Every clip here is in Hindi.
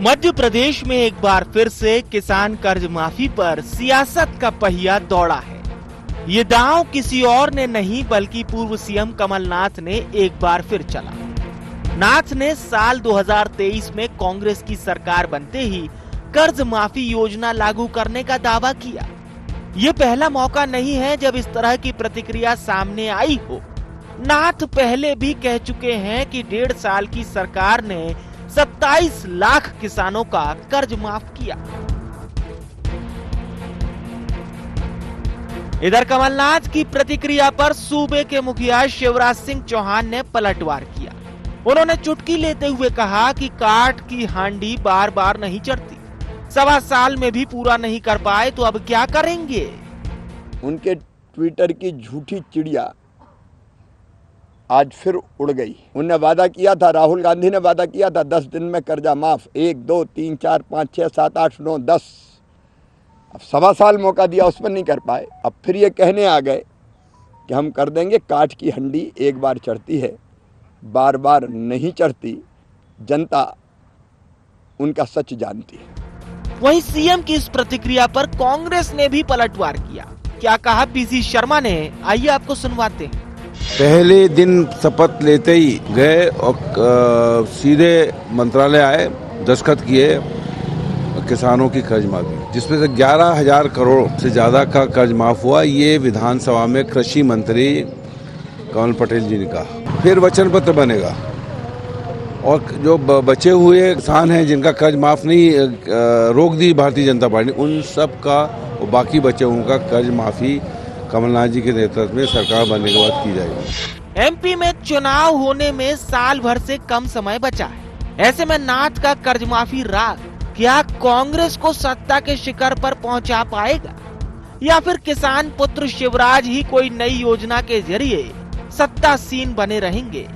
मध्य प्रदेश में एक बार फिर से किसान कर्ज माफी पर सियासत का पहिया दौड़ा है। ये दांव किसी और ने नहीं बल्कि पूर्व सीएम कमलनाथ ने एक बार फिर चला। नाथ ने साल 2023 में कांग्रेस की सरकार बनते ही कर्ज माफी योजना लागू करने का दावा किया। ये पहला मौका नहीं है जब इस तरह की प्रतिक्रिया सामने आई हो। नाथ पहले भी कह चुके हैं कि 1.5 साल की सरकार ने 27 लाख किसानों का कर्ज माफ किया। इधर कमलनाथ की प्रतिक्रिया पर सूबे के मुखिया शिवराज सिंह चौहान ने पलटवार किया। उन्होंने चुटकी लेते हुए कहा कि काठ की हांडी बार बार नहीं चढ़ती, 1.25 साल में भी पूरा नहीं कर पाए तो अब क्या करेंगे। उनके ट्विटर की झूठी चिड़िया आज फिर उड़ गई। उनने वादा किया था, राहुल गांधी ने वादा किया था 10 दिन में कर्जा माफ। 1, 2, 3, 4, 5, 6, 7, 8, 9, 10। अब 1.25 साल मौका दिया, उस पर नहीं कर पाए। अब फिर ये कहने आ गए कि हम कर देंगे। काठ की हंडी एक बार चढ़ती है, बार बार नहीं चढ़ती। जनता उनका सच जानती है। वहीं सीएम की इस प्रतिक्रिया पर कांग्रेस ने भी पलटवार किया। क्या कहा पीसी शर्मा ने, आइए आपको सुनवाते हैं। पहले दिन शपथ लेते ही गए और सीधे मंत्रालय आए, दस्तखत किए किसानों की कर्ज माफी, जिसमें से 11,000 करोड़ से ज्यादा का कर्ज माफ हुआ। ये विधानसभा में कृषि मंत्री कमल पटेल जी ने कहा। फिर वचन पत्र बनेगा और जो बचे हुए किसान हैं जिनका कर्ज माफ नहीं रोक दी भारतीय जनता पार्टी, उन सब का और बाकी बचे हुओं का कर्ज माफी कमलनाथ जी के नेतृत्व में सरकार बनने के बाद की जाएगी। एमपी में चुनाव होने में साल भर से कम समय बचा है। ऐसे में नाथ का कर्ज माफी राग क्या कांग्रेस को सत्ता के शिखर पर पहुंचा पाएगा, या फिर किसान पुत्र शिवराज ही कोई नई योजना के जरिए सत्तासीन बने रहेंगे।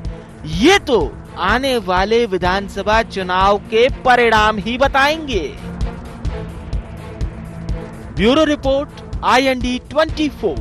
ये तो आने वाले विधानसभा चुनाव के परिणाम ही बताएंगे। Bureau report, IND 24।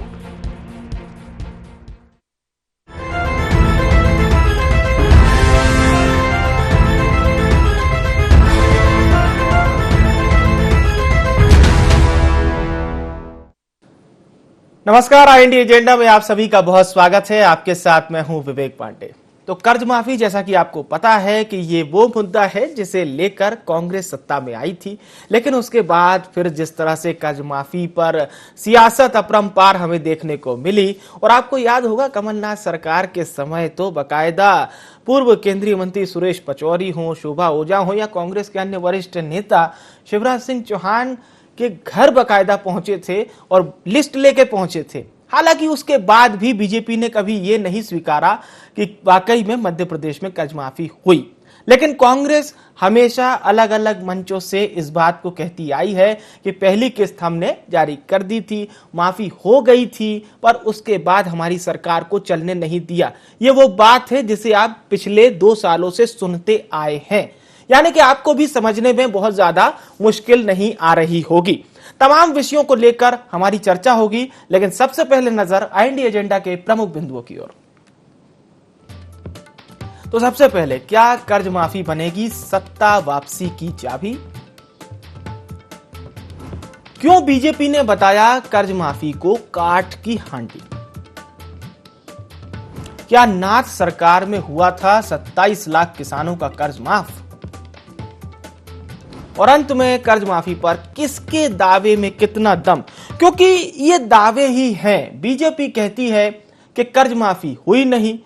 नमस्कार, IND एजेंडा में आप सभी का बहुत स्वागत है। आपके साथ मैं हूं विवेक पांडे। तो कर्ज माफी, जैसा कि आपको पता है कि ये वो मुद्दा है जिसे लेकर कांग्रेस सत्ता में आई थी, लेकिन उसके बाद फिर जिस तरह से कर्ज माफी पर सियासत अपरंपार हमें देखने को मिली। और आपको याद होगा कमलनाथ सरकार के समय तो बकायदा पूर्व केंद्रीय मंत्री सुरेश पचौरी हो, शोभा ओझा हो या कांग्रेस के अन्य वरिष्ठ नेता शिवराज सिंह चौहान के घर बकायदा पहुंचे थे और लिस्ट लेके पहुंचे थे। हालांकि उसके बाद भी बीजेपी ने कभी ये नहीं स्वीकारा कि वाकई में मध्य प्रदेश में कर्ज माफी हुई, लेकिन कांग्रेस हमेशा अलग अलग मंचों से इस बात को कहती आई है कि पहली किस्त हमने जारी कर दी थी, माफी हो गई थी, पर उसके बाद हमारी सरकार को चलने नहीं दिया। ये वो बात है जिसे आप पिछले 2 सालों से सुनते आए हैं, यानी कि आपको भी समझने में बहुत ज्यादा मुश्किल नहीं आ रही होगी। तमाम विषयों को लेकर हमारी चर्चा होगी, लेकिन सबसे पहले नजर IND एजेंडा के प्रमुख बिंदुओं की ओर। तो सबसे पहले, क्या कर्ज माफी बनेगी सत्ता वापसी की चाबी? क्यों बीजेपी ने बताया कर्ज माफी को काठ की हांडी? क्या नाथ सरकार में हुआ था 27 लाख किसानों का कर्ज माफ? और अंत में कर्ज माफी पर किसके दावे में कितना दम, क्योंकि ये दावे ही हैं। बीजेपी कहती है कि कर्ज माफी हुई नहीं।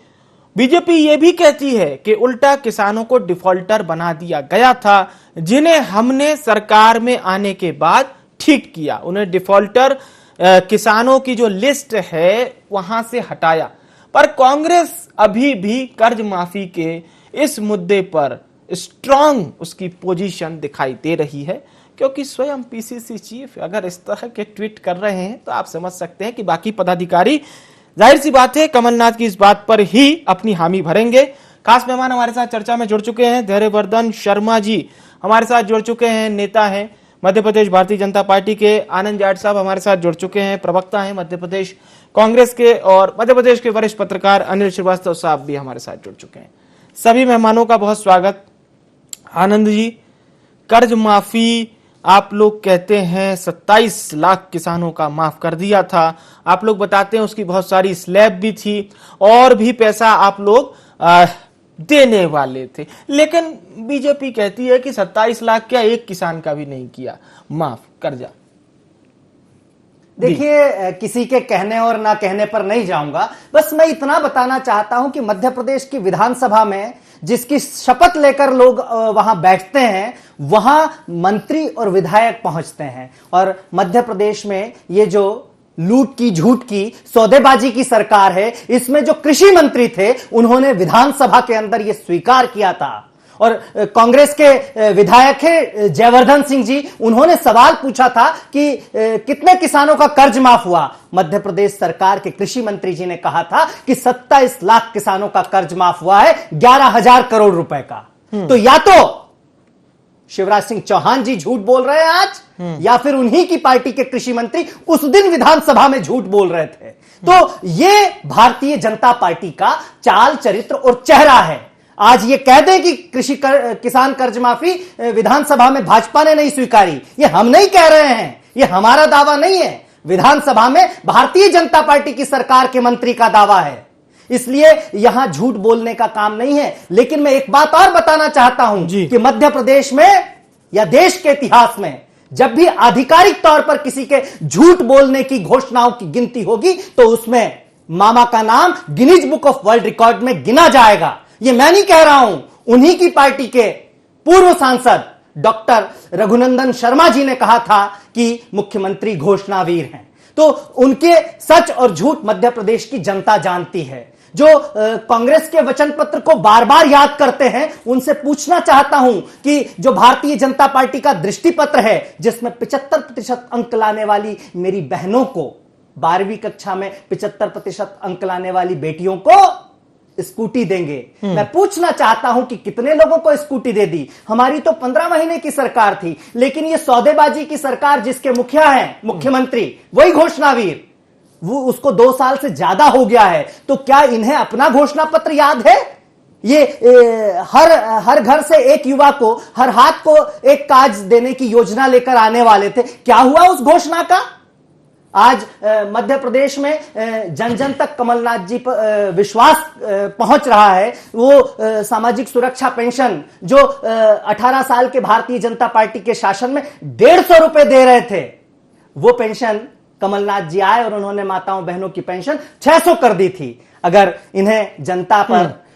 बीजेपी ये भी कहती है कि उल्टा किसानों को डिफॉल्टर बना दिया गया था, जिन्हें हमने सरकार में आने के बाद ठीक किया। उन्हें डिफॉल्टर किसानों की जो लिस्ट है वहां से हटाया। पर कांग्रेस अभी भी कर्ज माफी के इस मुद्दे पर स्ट्रांग उसकी पोजीशन दिखाई दे रही है, क्योंकि स्वयं पीसीसी चीफ अगर इस तरह के ट्वीट कर रहे हैं तो आप समझ सकते हैं कि बाकी पदाधिकारी जाहिर सी बात है कमलनाथ की इस बात पर ही अपनी हामी भरेंगे। खास मेहमान हमारे साथ चर्चा में जुड़ चुके हैं। धैर्यवर्धन शर्मा जी हमारे साथ जुड़ चुके हैं, नेता हैं मध्य प्रदेश भारतीय जनता पार्टी के। आनंद जाट साहब हमारे साथ जुड़ चुके हैं, प्रवक्ता हैं मध्य प्रदेश कांग्रेस के। और मध्य प्रदेश के वरिष्ठ पत्रकार अनिल श्रीवास्तव साहब भी हमारे साथ जुड़ चुके हैं। सभी मेहमानों का बहुत स्वागत। आनंद जी, कर्ज माफी आप लोग कहते हैं 27 लाख किसानों का माफ कर दिया था। आप लोग बताते हैं उसकी बहुत सारी स्लैब भी थी और भी पैसा आप लोग देने वाले थे, लेकिन बीजेपी कहती है कि 27 लाख क्या एक किसान का भी नहीं किया माफ कर्जा। देखिए, किसी के कहने और ना कहने पर नहीं जाऊंगा, बस मैं इतना बताना चाहता हूं कि मध्य प्रदेश की विधानसभा में जिसकी शपथ लेकर लोग वहां बैठते हैं, वहां मंत्री और विधायक पहुंचते हैं। और मध्य प्रदेश में ये जो लूट की, झूठ की, सौदेबाजी की सरकार है, इसमें जो कृषि मंत्री थे उन्होंने विधानसभा के अंदर यह स्वीकार किया था। और कांग्रेस के विधायक है जयवर्धन सिंह जी, उन्होंने सवाल पूछा था कि कितने किसानों का कर्ज माफ हुआ। मध्य प्रदेश सरकार के कृषि मंत्री जी ने कहा था कि 27 लाख किसानों का कर्ज माफ हुआ है 11,000 करोड़ रुपए का। तो या तो शिवराज सिंह चौहान जी झूठ बोल रहे हैं आज, या फिर उन्हीं की पार्टी के कृषि मंत्री उस दिन विधानसभा में झूठ बोल रहे थे। तो ये भारतीय जनता पार्टी का चाल, चरित्र और चेहरा है। आज ये कह दें कि किसान कर्ज माफी विधानसभा में भाजपा ने नहीं स्वीकारी, ये हम नहीं कह रहे हैं, ये हमारा दावा नहीं है। विधानसभा में भारतीय जनता पार्टी की सरकार के मंत्री का दावा है, इसलिए यहां झूठ बोलने का काम नहीं है। लेकिन मैं एक बात और बताना चाहता हूं कि मध्य प्रदेश में या देश के इतिहास में जब भी आधिकारिक तौर पर किसी के झूठ बोलने की घोषणाओं की गिनती होगी तो उसमें मामा का नाम Guinness book of world record में गिना जाएगा। ये मैं नहीं कह रहा हूं, उन्हीं की पार्टी के पूर्व सांसद डॉक्टर रघुनंदन शर्मा जी ने कहा था कि मुख्यमंत्री घोषणावीर हैं। तो उनके सच और झूठ मध्य प्रदेश की जनता जानती है। जो कांग्रेस के वचन पत्र को बार बार याद करते हैं, उनसे पूछना चाहता हूं कि जो भारतीय जनता पार्टी का दृष्टि पत्र है, जिसमें 75% अंक लाने वाली मेरी बहनों को, 12वीं कक्षा में 75% अंक लाने वाली बेटियों को स्कूटी देंगे, मैं पूछना चाहता हूं कि कितने लोगों को स्कूटी दे दी। हमारी तो 15 महीने की सरकार थी, लेकिन ये सौदेबाजी की सरकार जिसके मुखिया हैं, मुख्यमंत्री, वही घोषणावीर, वो उसको 2 साल से ज्यादा हो गया है। तो क्या इन्हें अपना घोषणा पत्र याद है? ये हर घर से एक युवा को हर हाथ को एक काज देने की योजना लेकर आने वाले थे, क्या हुआ उस घोषणा का? आज मध्य प्रदेश में जन जन तक कमलनाथ जी पर विश्वास पहुंच रहा है। वो सामाजिक सुरक्षा पेंशन जो 18 साल के भारतीय जनता पार्टी के शासन में 150 रुपए दे रहे थे, वो पेंशन कमलनाथ जी आए और उन्होंने माताओं बहनों की पेंशन 600 कर दी थी। अगर इन्हें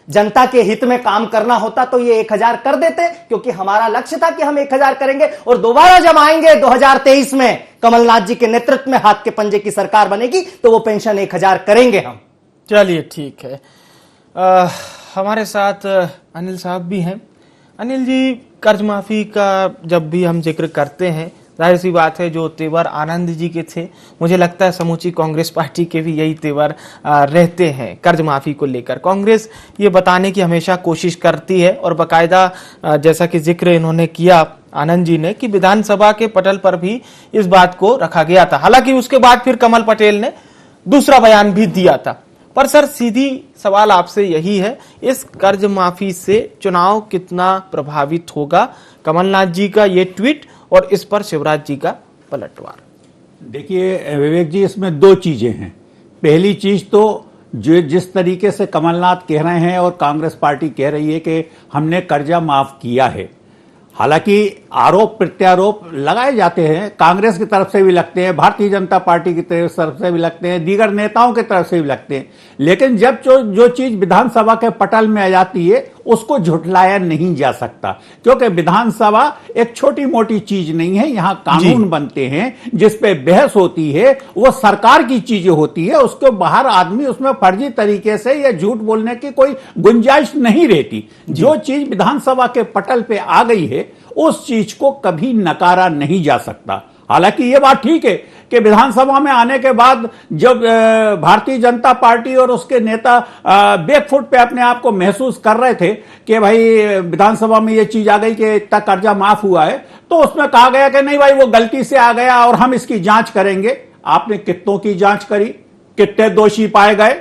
जनता के हित में काम करना होता तो ये 1000 कर देते, क्योंकि हमारा लक्ष्य था कि हम 1000 करेंगे और दोबारा जब आएंगे 2023 में कमलनाथ जी के नेतृत्व में हाथ के पंजे की सरकार बनेगी तो वो पेंशन 1000 करेंगे हम। चलिए ठीक है। हमारे साथ अनिल साहब भी हैं। अनिल जी, कर्ज माफी का जब भी हम जिक्र करते हैं, जाहिर सी बात है जो तेवर आनंद जी के थे, मुझे लगता है समूची कांग्रेस पार्टी के भी यही तेवर रहते हैं कर्ज माफी को लेकर। कांग्रेस ये बताने की हमेशा कोशिश करती है और बाकायदा जैसा कि जिक्र इन्होंने किया आनंद जी ने कि विधानसभा के पटल पर भी इस बात को रखा गया था। हालांकि उसके बाद फिर कमल पटेल ने दूसरा बयान भी दिया था। पर सर, सीधी सवाल आपसे यही है, इस कर्ज माफी से चुनाव कितना प्रभावित होगा? कमलनाथ जी का ये ट्वीट और इस पर शिवराज जी का पलटवार। देखिए विवेक जी, इसमें 2 चीजें हैं। पहली चीज तो जो जिस तरीके से कमलनाथ कह रहे हैं और कांग्रेस पार्टी कह रही है कि हमने कर्जा माफ किया है, हालांकि आरोप प्रत्यारोप लगाए जाते हैं, कांग्रेस की तरफ से भी लगते हैं, भारतीय जनता पार्टी की तरफ से भी लगते हैं, दीगर नेताओं की तरफ से भी लगते हैं, लेकिन जब जो चीज विधानसभा के पटल में आ जाती है उसको झुठलाया नहीं जा सकता, क्योंकि विधानसभा एक छोटी मोटी चीज नहीं है। यहां कानून बनते हैं, जिस पे बहस होती है, वो सरकार की चीजें होती है, उसको बाहर आदमी उसमें फर्जी तरीके से या झूठ बोलने की कोई गुंजाइश नहीं रहती। जो चीज विधानसभा के पटल पे आ गई है उस चीज को कभी नकारा नहीं जा सकता। हालांकि ये बात ठीक है कि विधानसभा में आने के बाद जब भारतीय जनता पार्टी और उसके नेता बैकफुट पे अपने आप को महसूस कर रहे थे कि भाई विधानसभा में ये चीज आ गई कि इतना कर्जा माफ हुआ है, तो उसमें कहा गया कि नहीं भाई वो गलती से आ गया और हम इसकी जांच करेंगे। आपने कितनों की जांच करी? कितने दोषी पाए गए?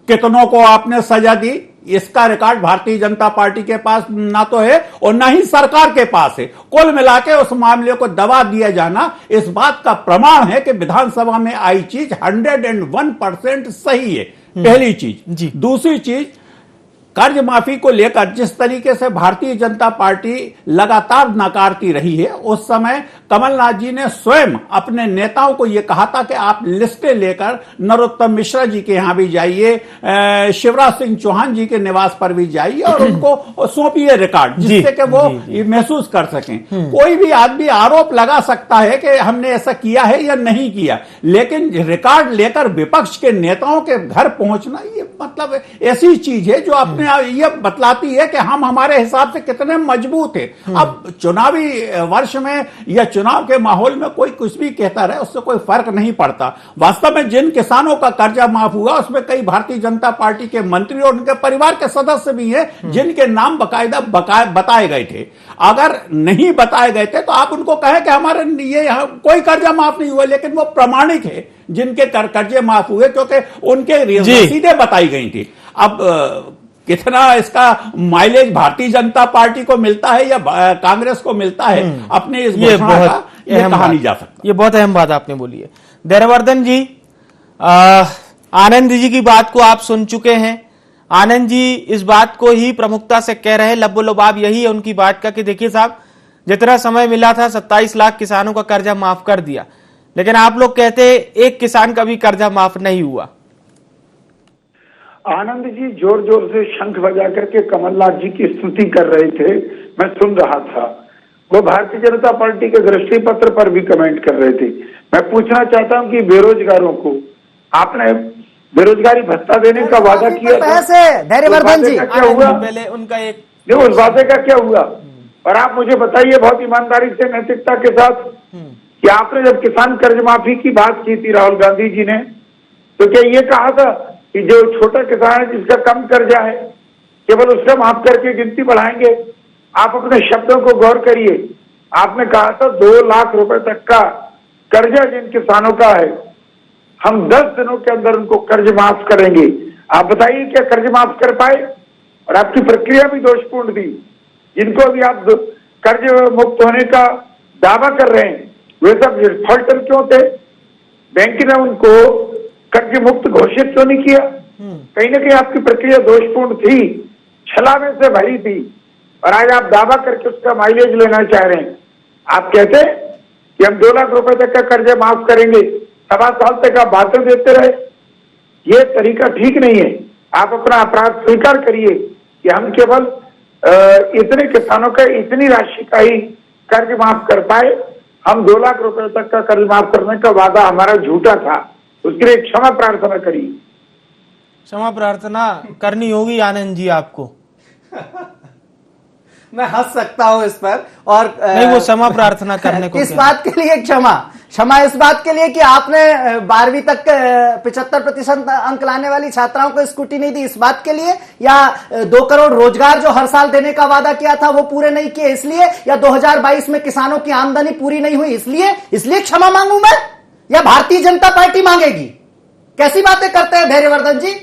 कितनों को आपने सजा दी, इसका रिकॉर्ड भारतीय जनता पार्टी के पास ना तो है और ना ही सरकार के पास है। कुल मिला के उस मामले को दबा दिया जाना इस बात का प्रमाण है कि विधानसभा में आई चीज 101% सही है। पहली चीज। दूसरी चीज, कर्ज माफी को लेकर जिस तरीके से भारतीय जनता पार्टी लगातार नकारती रही है, उस समय कमलनाथ जी ने स्वयं अपने नेताओं को यह कहा था कि आप लिस्टें लेकर नरोत्तम मिश्रा जी के यहां भी जाइए, शिवराज सिंह चौहान जी के निवास पर भी जाइए और उनको सौंपिए रिकॉर्ड, जिससे कि वो ये महसूस कर सकें। कोई भी आदमी आरोप लगा सकता है कि हमने ऐसा किया है या नहीं किया, लेकिन रिकॉर्ड लेकर विपक्ष के नेताओं के घर पहुंचना ये मतलब ऐसी चीज है जो अपने ये बतलाती है कि हम हमारे हिसाब से कितने मजबूत हैं। अब चुनावी वर्ष में या चुनाव के माहौल में कोई कुछ भी कहता रहे, उससे कोई फर्क नहीं पड़ता। वास्तव में जिन किसानों का कर्जा माफ हुआ उसमें कई भारतीय जनता पार्टी के मंत्री और उनके परिवार के सदस्य भी हैं जिनके नाम बकायदा बताए गए थे। अगर नहीं बताए गए थे तो आप उनको कहें कि हमारे ये कोई कर्जा माफ नहीं हुआ, लेकिन वो प्रमाणिक है जिनके कर्जे माफ हुए क्योंकि उनके रसीदें बताई गई थी। अब कितना इसका माइलेज भारतीय जनता पार्टी को मिलता है या कांग्रेस को मिलता है, अपने इस घोषणा का ये कहा नहीं जा सकता। ये बहुत अहम बात आपने बोली है। धैर्यवर्धन जी, आनंद जी की बात को आप सुन चुके हैं। आनंद जी इस बात को ही प्रमुखता से कह रहे हैं, लबोलबाब यही है उनकी बात का कि देखिए साहब, जितना समय मिला था 27 लाख किसानों का कर्जा माफ कर दिया, लेकिन आप लोग कहते एक किसान का भी कर्जा माफ नहीं हुआ। आनंद जी जोर जोर से शंख बजा करके कमलनाथ जी की स्तुति कर रहे थे, मैं सुन रहा था। वो भारतीय जनता पार्टी के दृष्टि पत्र पर भी कमेंट कर रहे थे। मैं पूछना चाहता हूं कि बेरोजगारों को आपने बेरोजगारी भत्ता देने का वादा किया था, धैर्यवर्धन जी क्या हुआ? पहले उनका एक देखो उस वादे का क्या हुआ? और आप मुझे बताइए बहुत ईमानदारी से, नैतिकता के साथ, कि आपने जब किसान कर्ज माफी की बात की थी राहुल गांधी जी ने, तो क्या ये कहा था कि जो छोटा किसान है जिसका कम कर्जा है केवल उसका माफ करके गिनती बढ़ाएंगे? आप अपने शब्दों को गौर करिए। आपने कहा था 2 लाख रुपए तक का कर्जा जिन किसानों का है हम 10 दिनों के अंदर उनको कर्ज माफ करेंगे। आप बताइए क्या कर्ज माफ कर पाए? और आपकी प्रक्रिया भी दोषपूर्ण थी। जिनको अभी आप कर्ज मुक्त होने का दावा कर रहे हैं वे सब डिफॉल्टर क्यों थे? बैंक ने उनको कर्ज मुक्त घोषित क्यों नहीं किया? कहीं ना कहीं आपकी प्रक्रिया दोषपूर्ण थी, छलावे से भरी थी, और आज आप दावा करके उसका माइलेज लेना चाह रहे हैं। आप कहते कि हम 2 लाख रुपए तक का कर्जा माफ करेंगे, 7 साल तक आप बातें देते रहे। ये तरीका ठीक नहीं है। आप अपना अपराध स्वीकार करिए कि हम केवल इतने किसानों का इतनी राशि का ही कर्ज माफ कर पाए। हम 2 लाख रुपए तक का कर्ज माफ करने का वादा हमारा झूठा था, उसके लिए क्षमा प्रार्थना करिए। क्षमा प्रार्थना करनी होगी आनंद जी आपको। मैं हंस सकता हूं इस पर, और नहीं, वो क्षमा प्रार्थना करने को किस बात के लिए क्षमा इस बात के लिए कि आपने 12वीं तक 75% अंक लाने वाली छात्राओं को स्कूटी नहीं दी, इस बात के लिए? या 2 करोड़ रोजगार जो हर साल देने का वादा किया था वो पूरे नहीं किए इसलिए? या 2022 में किसानों की आमदनी पूरी नहीं हुई इसलिए क्षमा मांगू मैं, या भारतीय जनता पार्टी मांगेगी? कैसी बातें करते हैं धैर्यवर्धन जी,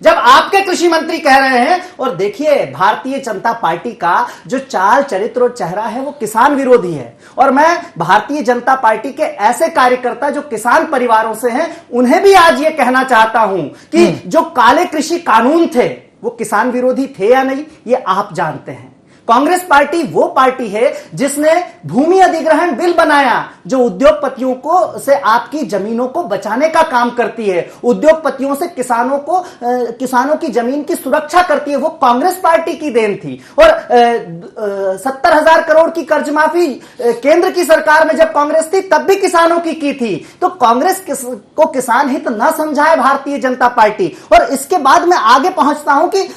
जब आपके कृषि मंत्री कह रहे हैं। और देखिए, भारतीय जनता पार्टी का जो चाल चरित्र और चेहरा है वो किसान विरोधी है। और मैं भारतीय जनता पार्टी के ऐसे कार्यकर्ता जो किसान परिवारों से हैं उन्हें भी आज ये कहना चाहता हूं कि जो काले कृषि कानून थे वो किसान विरोधी थे या नहीं, ये आप जानते हैं। कांग्रेस पार्टी वो पार्टी है जिसने भूमि अधिग्रहण बिल बनाया जो उद्योगपतियों को से आपकी जमीनों को बचाने का काम करती है, उद्योगपतियों से किसानों की जमीन की सुरक्षा करती है। वो कांग्रेस पार्टी की देन थी। और 70,000 करोड़ की कर्ज माफी केंद्र की सरकार में जब कांग्रेस थी तब भी किसानों की थी। तो कांग्रेस को किसान हित न समझाए भारतीय जनता पार्टी। और इसके बाद मैं आगे पहुंचता हूं कि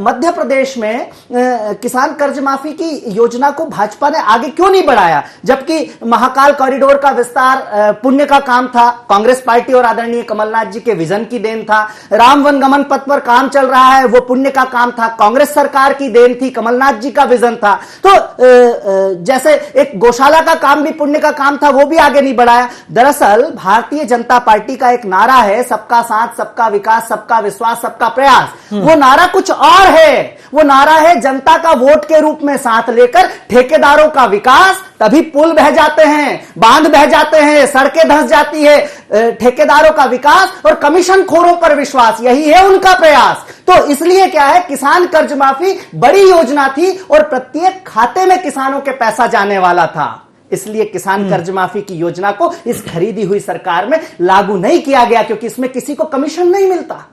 मध्य प्रदेश में किसान कर्ज माफी की योजना को भाजपा ने आगे क्यों नहीं बढ़ाया, जबकि महाकाल कॉरिडोर का विस्तार पुण्य का काम था, कांग्रेस पार्टी और आदरणीय कमलनाथ जी के विजन की देन था। राम वनगमन पथ पर काम चल रहा है, वो पुण्य का काम था, कांग्रेस सरकार की देन थी, कमलनाथ जी का विजन था। तो जैसे एक गौशाला का काम भी पुण्य का काम था, वो भी आगे नहीं बढ़ाया। दरअसल भारतीय जनता पार्टी का एक नारा है, सबका साथ, सबका विकास, सबका विश्वास, सबका प्रयास। वो नारा कुछ और है, वो नारा है जनता का वोट के रूप में साथ लेकर ठेकेदारों का विकास, तभी पुल बह जाते हैं, बांध बह जाते हैं, सड़कें धंस जाती है। ठेकेदारों का विकास और कमीशन खोरों पर विश्वास, यही है उनका प्रयास। तो इसलिए क्या है, किसान कर्ज माफी बड़ी योजना थी और प्रत्येक खाते में किसानों के पैसा जाने वाला था, इसलिए किसान कर्ज माफी की योजना को इस खरीदी हुई सरकार में लागू नहीं किया गया, क्योंकि इसमें किसी को कमीशन नहीं मिलता।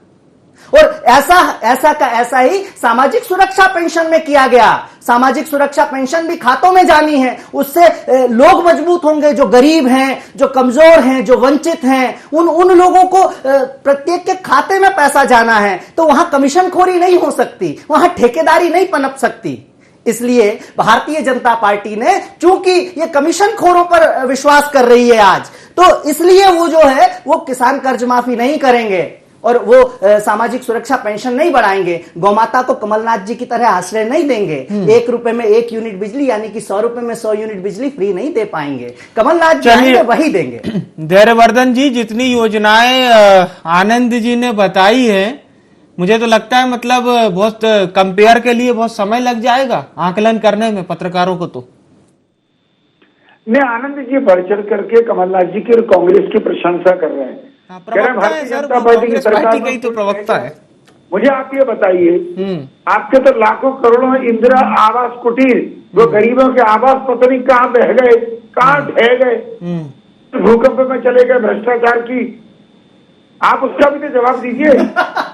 और ऐसा ही सामाजिक सुरक्षा पेंशन में किया गया। सामाजिक सुरक्षा पेंशन भी खातों में जानी है, उससे लोग मजबूत होंगे, जो गरीब हैं, जो कमजोर हैं, जो वंचित हैं, उन लोगों को प्रत्येक के खाते में पैसा जाना है। तो वहां कमीशन खोरी नहीं हो सकती, वहां ठेकेदारी नहीं पनप सकती। इसलिए भारतीय जनता पार्टी ने, चूंकि ये कमीशन खोरों पर विश्वास कर रही है आज, तो इसलिए वो जो है वो किसान कर्ज माफी नहीं करेंगे और वो सामाजिक सुरक्षा पेंशन नहीं बढ़ाएंगे, गौमाता को कमलनाथ जी की तरह आश्रय नहीं देंगे, 1 रुपए में 1 यूनिट बिजली यानी कि 100 रुपए में 100 यूनिट बिजली फ्री नहीं दे पाएंगे। कमलनाथ जी आएंगे वही देंगे। धैर्यवर्धन जी, जितनी योजनाएं आनंद जी ने बताई है, मुझे तो लगता है मतलब बहुत कंपेयर के लिए बहुत समय लग जाएगा आकलन करने में पत्रकारों को। तो नहीं, आनंद जी बढ़ चढ़ करके कमलनाथ जी की और कांग्रेस की प्रशंसा कर रहे हैं। प्रवक्ता है सर, कांग्रेस पार्टी का ही तो प्रवक्ता है। मुझे आप ये बताइए, आपके तो लाखों करोड़ों इंदिरा आवास कुटीर, वो गरीबों के आवास पता नहीं कहाँ बह गए, कहाँ ढह गए, भूकंप में चले गए, भ्रष्टाचार की। आप उसका भी तो जवाब दीजिए।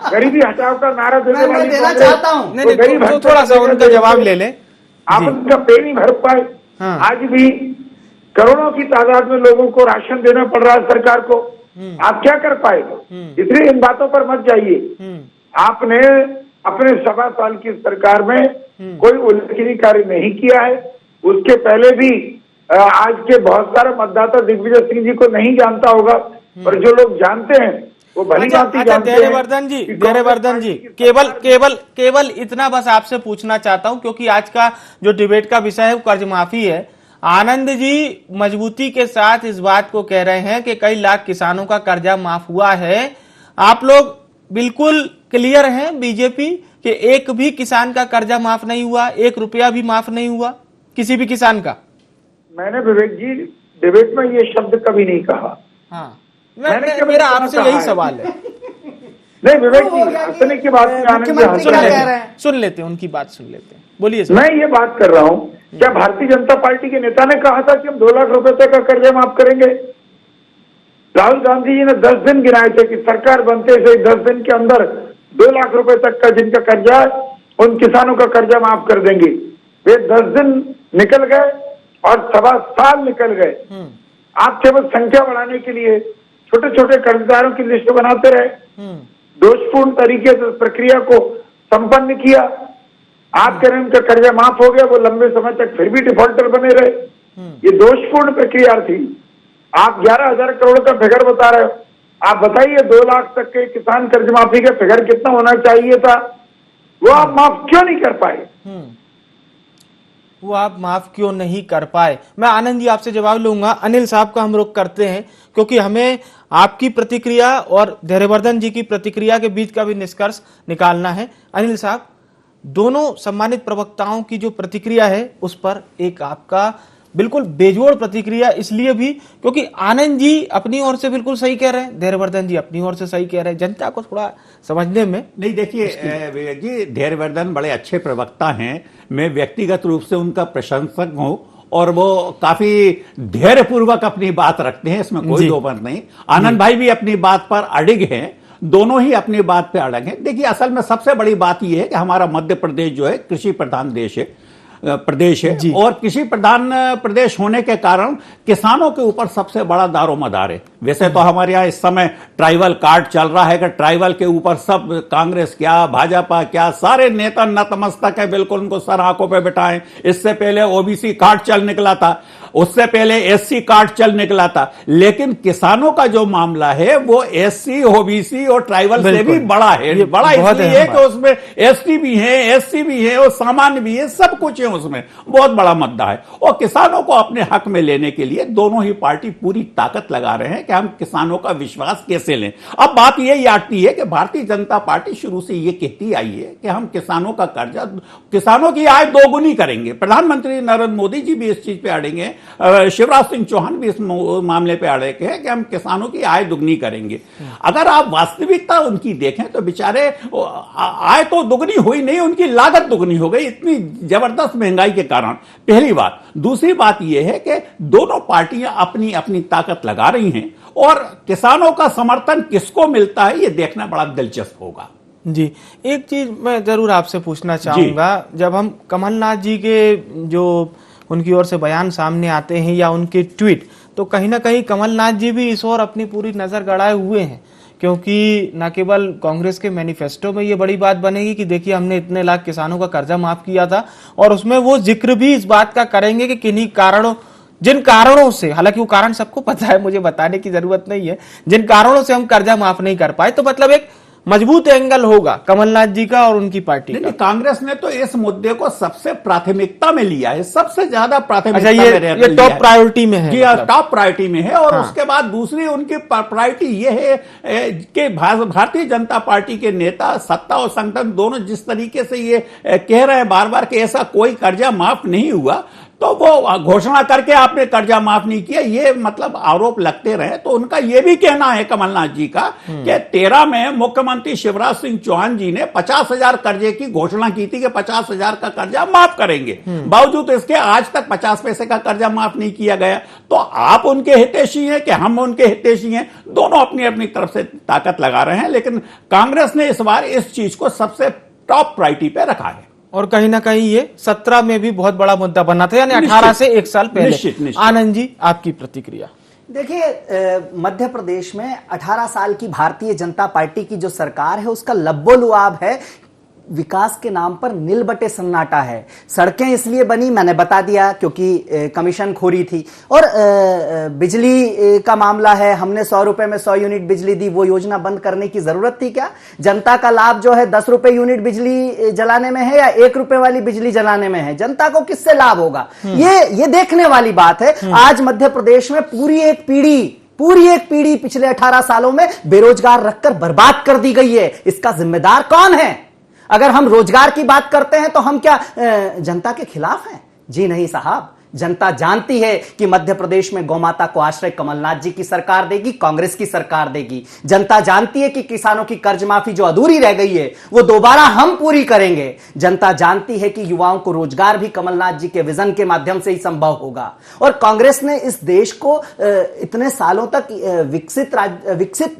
गरीबी हटाओ का नारा देने वाली देना चाहता हूं। नहीं, गरीब थोड़ा सा उनका जवाब ले ले। आप उनका पे नहीं भर पाए। आज भी करोड़ों की तादाद में लोगों को राशन देना पड़ रहा है सरकार को। आप क्या कर पाए? इसलिए इन बातों पर मत जाइए। आपने अपने 1.25 साल की सरकार में कोई उल्लेखनीय कार्य नहीं किया है। उसके पहले भी आज के बहुत सारे मतदाता दिग्विजय सिंह जी को नहीं जानता होगा, और जो लोग जानते हैं वो भली भांति जानते हैं। धैर्यवर्धन जी, केवल इतना बस आपसे पूछना चाहता हूं, क्योंकि आज का जो डिबेट का विषय है वो कर्ज माफी है। आनंद जी मजबूती के साथ इस बात को कह रहे हैं कि कई लाख किसानों का कर्जा माफ हुआ है। आप लोग बिल्कुल क्लियर हैं बीजेपी कि एक भी किसान का कर्जा माफ नहीं हुआ, 1 रुपया भी माफ नहीं हुआ किसी भी किसान का? मैंने विवेक जी डिबेट में ये शब्द कभी नहीं कहा। हाँ, मेरा आपसे यही सवाल है। नहीं विवेक जी, हंसने की बात सुन लेते हैं, उनकी बात सुन लेते हैं। बोलिए। मैं ये बात कर रहा हूँ, क्या भारतीय जनता पार्टी के नेता ने कहा था कि हम 2 लाख रुपए तक का कर्जा माफ करेंगे? राहुल गांधी जी ने 10 दिन गिनाए थे कि सरकार बनते से 10 दिन के अंदर 2 लाख रुपए तक का जिनका कर्जा है उन किसानों का कर्जा माफ कर देंगे। वे 10 दिन निकल गए और 1.25 साल निकल गए। आप केवल संख्या बढ़ाने के लिए छोटे छोटे कर्जदारों की लिस्ट बनाते रहे, दोषपूर्ण तरीके से प्रक्रिया को संपन्न किया। आप कह रहे हैं उनका कर्जा माफ हो गया, वो लंबे समय तक फिर भी डिफॉल्टर बने रहे। ये दोषपूर्ण प्रक्रिया थी। आप 11,000 करोड़ का फिगर बता रहे हो। आप बताइए 2 लाख तक के किसान कर्ज माफी का फिगर कितना होना चाहिए था? वो आप माफ क्यों नहीं कर पाए? वो आप माफ क्यों नहीं कर पाए? मैं आनंद जी आपसे जवाब लूंगा। अनिल साहब का हम रुख करते हैं, क्योंकि हमें आपकी प्रतिक्रिया और धैर्यवर्धन जी की प्रतिक्रिया के बीच का भी निष्कर्ष निकालना है। अनिल साहब, दोनों सम्मानित प्रवक्ताओं की जो प्रतिक्रिया है उस पर एक आपका बिल्कुल बेजोड़ प्रतिक्रिया, इसलिए भी क्योंकि आनंद जी अपनी ओर से बिल्कुल सही कह रहे हैं, धैर्यवर्धन जी अपनी ओर से सही कह रहे हैं। जनता को थोड़ा समझने में नहीं, देखिए विवेक जी, धैर्यवर्धन बड़े अच्छे प्रवक्ता हैं। मैं व्यक्तिगत रूप से उनका प्रशंसक हूं और वो काफी धैर्यपूर्वक अपनी बात रखते हैं, इसमें कोई दो मत नहीं। आनंद भाई भी अपनी बात पर अड़िग हैं, दोनों ही अपनी बात पे अड़ग हैं। देखिए, असल में सबसे बड़ी बात यह है कि हमारा मध्य प्रदेश जो है कृषि प्रधान प्रदेश है और कृषि प्रधान प्रदेश होने के कारण किसानों के ऊपर सबसे बड़ा दारोमदार है। वैसे तो हमारे यहाँ इस समय ट्राइबल कार्ड चल रहा है कि ट्राइबल के ऊपर सब कांग्रेस क्या भाजपा क्या सारे नेता नतमस्तक है, बिल्कुल उनको सर आंखों पे बिठाएं। इससे पहले ओबीसी कार्ड चल निकला था, उससे पहले एससी कार्ड चल निकला था, लेकिन किसानों का जो मामला है वो एससी ओबीसी और ट्राइबल से भी बड़ा है। बड़ा इसलिए है कि उसमें एसटी भी है, एससी भी है और सामान्य भी है, सब कुछ है, उसमें बहुत बड़ा मुद्दा है। और किसानों को अपने हक में लेने के लिए दोनों ही पार्टी पूरी ताकत लगा रहे हैं कि हम किसानों का विश्वास कैसे लें। अब बात यही आती है कि भारतीय जनता पार्टी शुरू से ये कहती आई है कि हम किसानों का कर्जा, किसानों की आय दोगुनी करेंगे। प्रधानमंत्री नरेंद्र मोदी जी भी इस चीज पे अड़ेंगे, शिवराज सिंह चौहान भी इस मामले पे अड़े हैं कि हम किसानों की आय दुगनी करेंगे। अगर आप वास्तविकता उनकी देखें तो बेचारे आय तो दुगनी हुई नहीं, उनकी लागत दुगनी हो गई इतनी जबरदस्त महंगाई के कारण। पहली बात। दूसरी बात यह है कि दोनों पार्टियां अपनी अपनी ताकत लगा रही हैं और किसानों का समर्थन किसको मिलता है यह देखना बड़ा दिलचस्प होगा। जी, एक चीज मैं जरूर आपसे पूछना चाहूंगा, जब हम कमलनाथ जी के जो उनकी ओर से बयान सामने आते हैं या उनके ट्वीट, तो कहीं ना कहीं कमलनाथ जी भी इस ओर अपनी पूरी नजर गड़ाए हुए हैं, क्योंकि न केवल कांग्रेस के मैनिफेस्टो में ये बड़ी बात बनेगी कि देखिए हमने इतने लाख किसानों का कर्जा माफ किया था, और उसमें वो जिक्र भी इस बात का करेंगे कि किन्हीं कारणों, जिन कारणों से, हालांकि वो कारण सबको पता है, मुझे बताने की जरूरत नहीं है, जिन कारणों से हम कर्जा माफ नहीं कर पाए, तो मतलब एक मजबूत एंगल होगा कमलनाथ जी का और उनकी पार्टी का। कांग्रेस ने तो इस मुद्दे को सबसे प्राथमिकता में लिया है, सबसे ज्यादा प्राथमिकता में ये टॉप प्रायोरिटी में है। जी हाँ, टॉप प्रायोरिटी में है। और उसके बाद दूसरी उनकी प्रायोरिटी ये है कि भारतीय जनता पार्टी के नेता, सत्ता और संगठन दोनों जिस तरीके से ये कह रहे हैं बार बार कि ऐसा कोई कर्जा माफ नहीं हुआ, तो वो घोषणा करके आपने कर्जा माफ नहीं किया, ये मतलब आरोप लगते रहे। तो उनका ये भी कहना है कमलनाथ जी का कि 13 में मुख्यमंत्री शिवराज सिंह चौहान जी ने 50,000 कर्जे की घोषणा की थी कि 50,000 का कर्जा माफ करेंगे, बावजूद इसके आज तक 50 पैसे का कर्जा माफ नहीं किया गया। तो आप उनके हितैषी हैं कि हम उनके हितैषी हैं, दोनों अपनी अपनी तरफ से ताकत लगा रहे हैं, लेकिन कांग्रेस ने इस बार इस चीज को सबसे टॉप प्रायोरिटी पे रखा है। और कहीं ना कहीं ये 17 में भी बहुत बड़ा मुद्दा बना था, यानी 18 से एक साल पहले। निश्चित। आनंद जी, आपकी प्रतिक्रिया। देखिए, मध्य प्रदेश में 18 साल की भारतीय जनता पार्टी की जो सरकार है उसका लब्बो-लुआब है, विकास के नाम पर नील बटे सन्नाटा है। सड़कें इसलिए बनी, मैंने बता दिया, क्योंकि कमीशन खोरी थी। और बिजली का मामला है, हमने 100 रुपए में 100 यूनिट बिजली दी, वो योजना बंद करने की जरूरत थी क्या? जनता का लाभ जो है 10 रुपए यूनिट बिजली जलाने में है या 1 रुपए वाली बिजली जलाने में है? जनता को किससे लाभ होगा? ये देखने वाली बात है। आज मध्य प्रदेश में पूरी एक पीढ़ी पिछले 18 सालों में बेरोजगार रखकर बर्बाद कर दी गई है। इसका जिम्मेदार कौन है? अगर हम रोजगार की बात करते हैं तो हम क्या जनता के खिलाफ हैं? जी नहीं साहब, जनता जानती है कि मध्य प्रदेश में गौमाता को आश्रय कमलनाथ जी की सरकार देगी, कांग्रेस की सरकार देगी। जनता जानती है कि किसानों की कर्ज माफी जो अधूरी रह गई है वो दोबारा हम पूरी करेंगे। जनता जानती है कि युवाओं को रोजगार भी कमलनाथ जी के विजन के माध्यम से ही संभव होगा। और कांग्रेस ने इस देश को इतने सालों तक विकसित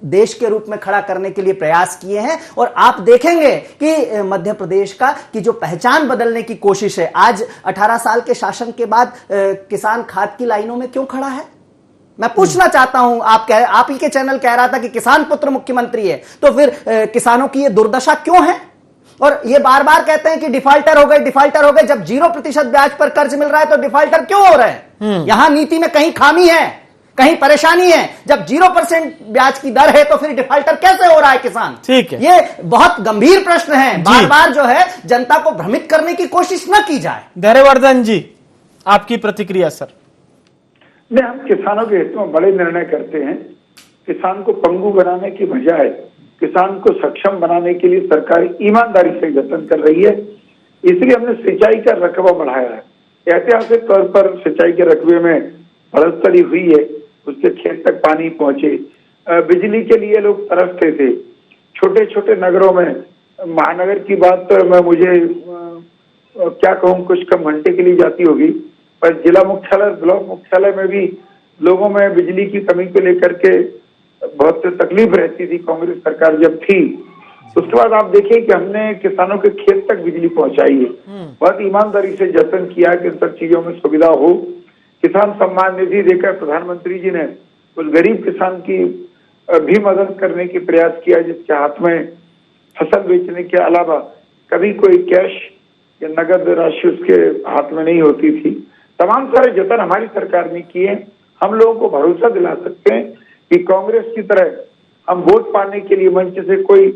देश के रूप में खड़ा करने के लिए प्रयास किए हैं। और आप देखेंगे कि मध्य प्रदेश का की जो पहचान बदलने की कोशिश है, आज 18 साल के शासन के बाद किसान खाद की लाइनों में क्यों खड़ा है? मैं पूछना चाहता हूं। आप ही के चैनल कह रहा था कि किसान पुत्र मुख्यमंत्री है, तो फिर किसानों की ये दुर्दशा क्यों है? और ये बार बार कहते हैं कि डिफॉल्टर हो गए। जब 0% ब्याज पर कर्ज मिल रहा है तो डिफॉल्टर क्यों हो रहे हैं? यहां नीति में कहीं खामी है, कहीं परेशानी है। जब 0% ब्याज की दर है तो फिर डिफॉल्टर कैसे हो रहा है किसान? ठीक है, ये बहुत गंभीर प्रश्न है। बार बार जो है जनता को भ्रमित करने की कोशिश न की जाए। धैर्यवर्धन जी, आपकी प्रतिक्रिया। सर, नहीं, हम किसानों के हित में बड़े निर्णय करते हैं। किसान को पंगु बनाने की बजाय किसान को सक्षम बनाने के लिए सरकार ईमानदारी से यत्न कर रही है। इसलिए हमने सिंचाई का रकबा बढ़ाया है। ऐतिहासिक तौर पर सिंचाई के रकबे में बढ़ोतरी हुई है, उसके खेत तक पानी पहुंचे। बिजली के लिए लोग तरसते थे। छोटे छोटे नगरों में, महानगर की बात तो मुझे क्या कहूँ, कुछ कम घंटे के लिए जाती होगी, पर जिला मुख्यालय, ब्लॉक मुख्यालय में भी लोगों में बिजली की कमी को लेकर के बहुत तकलीफ रहती थी कांग्रेस सरकार जब थी। उसके बाद आप देखिए कि हमने किसानों के खेत तक बिजली पहुंचाई है। बहुत ईमानदारी से यत्न किया कि इन सब चीजों में सुविधा हो। किसान सम्मान निधि देकर प्रधानमंत्री जी ने उस गरीब किसान की भी मदद करने की प्रयास किया, जिसके हाथ में फसल बेचने के अलावा कभी कोई कैश या नगद राशि उसके हाथ में नहीं होती थी। तमाम सारे जतन हमारी सरकार ने किए। हम लोगों को भरोसा दिला सकते हैं कि कांग्रेस की तरह हम वोट पाने के लिए मंच से कोई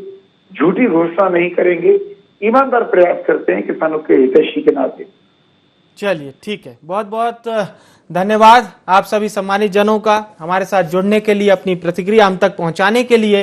झूठी घोषणा नहीं करेंगे, ईमानदार प्रयास करते हैं किसानों के हितैषी के नाते। चलिए ठीक है, बहुत बहुत धन्यवाद आप सभी सम्मानित जनों का हमारे साथ जुड़ने के लिए, अपनी प्रतिक्रिया हम तक पहुंचाने के लिए।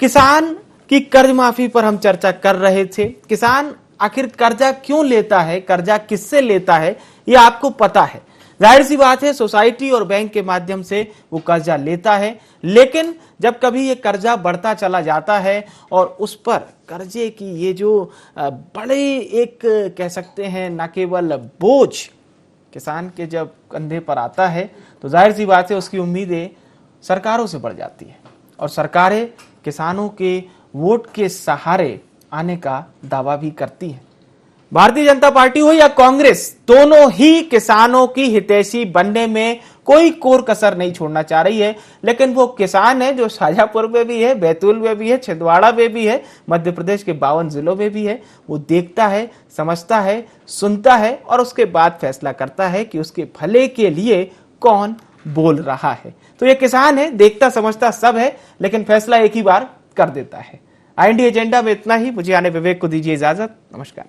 किसान की कर्ज माफी पर हम चर्चा कर रहे थे। किसान आखिर कर्जा क्यों लेता है, कर्जा किससे लेता है, ये आपको पता है। जाहिर सी बात है, सोसाइटी और बैंक के माध्यम से वो कर्जा लेता है, लेकिन जब कभी ये कर्जा बढ़ता चला जाता है और उस पर कर्जे की ये जो बड़े एक कह सकते हैं न केवल बोझ किसान के जब कंधे पर आता है, तो जाहिर सी बात है उसकी उम्मीदें सरकारों से बढ़ जाती है और सरकारें किसानों के वोट के सहारे आने का दावा भी करती है। भारतीय जनता पार्टी हो या कांग्रेस, दोनों ही किसानों की हितैषी बनने में कोई कोर कसर नहीं छोड़ना चाह रही है। लेकिन वो किसान है जो शाजापुर में भी है, बैतूल में भी है, छिंदवाड़ा में भी है, मध्य प्रदेश के 52 जिलों में भी है। वो देखता है, समझता है, सुनता है और उसके बाद फैसला करता है कि उसके भले के लिए कौन बोल रहा है। तो ये किसान है, देखता समझता सब है, लेकिन फैसला एक ही बार कर देता है। IND एजेंडा में इतना ही। मुझे आने विवेक को दीजिए इजाजत। नमस्कार।